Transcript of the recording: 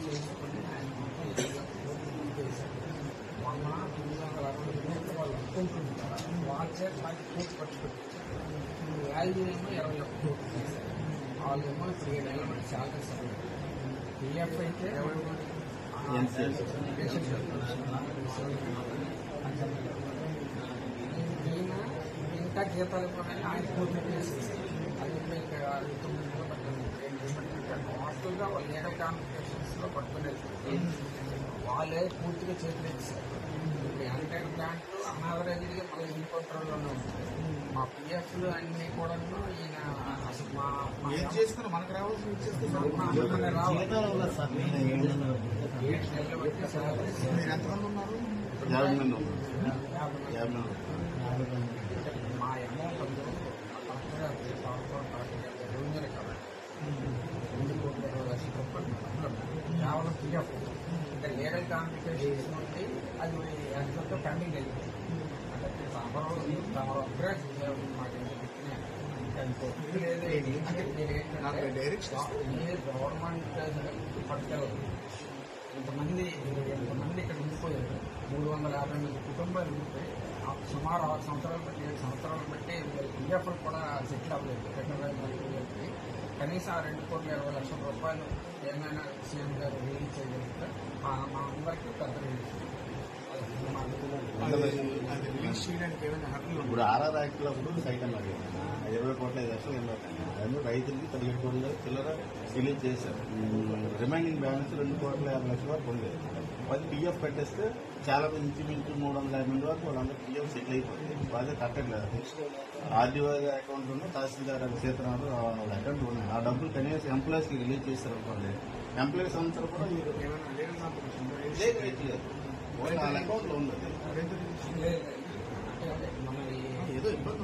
చేసుకుని ఆయన మొన్న 960 వాళ్ళు అనుకుంటుంటారు వాళ్ళ చేత నాకు కోర్టు పట్టుకుంటారు వాల్యూ ఏమో 21 కోట్లు వాళ్ళేమో 3 నెలల మంది శాలరీస్ పిఎఫ్ అయితే ఈయన ఇంకా జీతాలు ఇవ్వడానికి ఆయన కోర్టు వేసేసారు అది మీకు 9 నెలలు పట్టింది హాస్టల్గా వాళ్ళు లీగల్ కాంప్లికేషన్స్ లో పట్టుకునేది వాళ్ళే పూర్తిగా చేతులేసారు ఎంటైర్ ప్లాంట్లు అనావరేజ్గా మళ్ళీ ఇన్ కంట్రోల్లోనే ఉంటుంది మా పిఎఫ్లు అన్ని కూడా ఈయన అసలు చేసుకుని మనకు రావాల్సి ఎంతమంది ఉన్నారు మా అమౌంట్ రెవెన్యూ రికవరీ 2,20,00,000 కేవలం పిఎఫ్ ఇంకా లీగల్ కాంప్లికేషన్స్ నుండి అది ఎంతో పెండింగ్ వెళ్ళింది అంటే తమరు అప్గ్రేడ్ మాకు గవర్నమెంట్ పట్టుకెళ్ళదు ఇంతమంది ఇక్కడ ఉండిపోయారు 350 మంది కుటుంబాలు ఉండిపోయి సుమారు 6 సంవత్సరాలు బట్టి 7 సంవత్సరాలు బట్టి పిఎఫ్లు కూడా సెటిల్ అవ్వలేదు రిటైర్మెంట్ కనీసం 2,20,00,000 రూపాయలు ఏమైనా సీఎం గారు రిలీజ్ చేయగలిగితే మా అందరికీ పెద్ద రిలీజ్ రిలీజ్ చేయడానికి ఏమైనా ఇప్పుడు ఆర్ఆర్ యాక్ట్ లో కూడా సైట్ అన్నారు 20,05,00,000 అందులో రైతులకి 17 కోట్ల చిల్లర రిలీజ్ చేశారు రిమైనింగ్ బ్యాలెన్స్ 2,50,00,000 వరకు ఉండేది 10 పిఎఫ్ పెట్టేస్తే చాలా మంది ఇంచుమించు 350 మంది వరకు వాళ్ళందరూ పిఎఫ్ సెటిల్ అయిపోతుంది వాళ్ళే కట్టట్లేదు ఆర్డీఓ అకౌంట్ ఉన్నాయి తహసీల్దార్ సీతారామరావు వాళ్ళ అకౌంట్ ఉన్నాయి ఆ డబ్బులు కనీసం ఎంప్లాయీస్ కి రిలీజ్ చేస్తారు అనుకోండి ఎంప్లాయీస్ అంతా కూడా మీరు లేదు వాళ్ళ అకౌంట్ లో ఉంది ఏదో ఇబ్బంది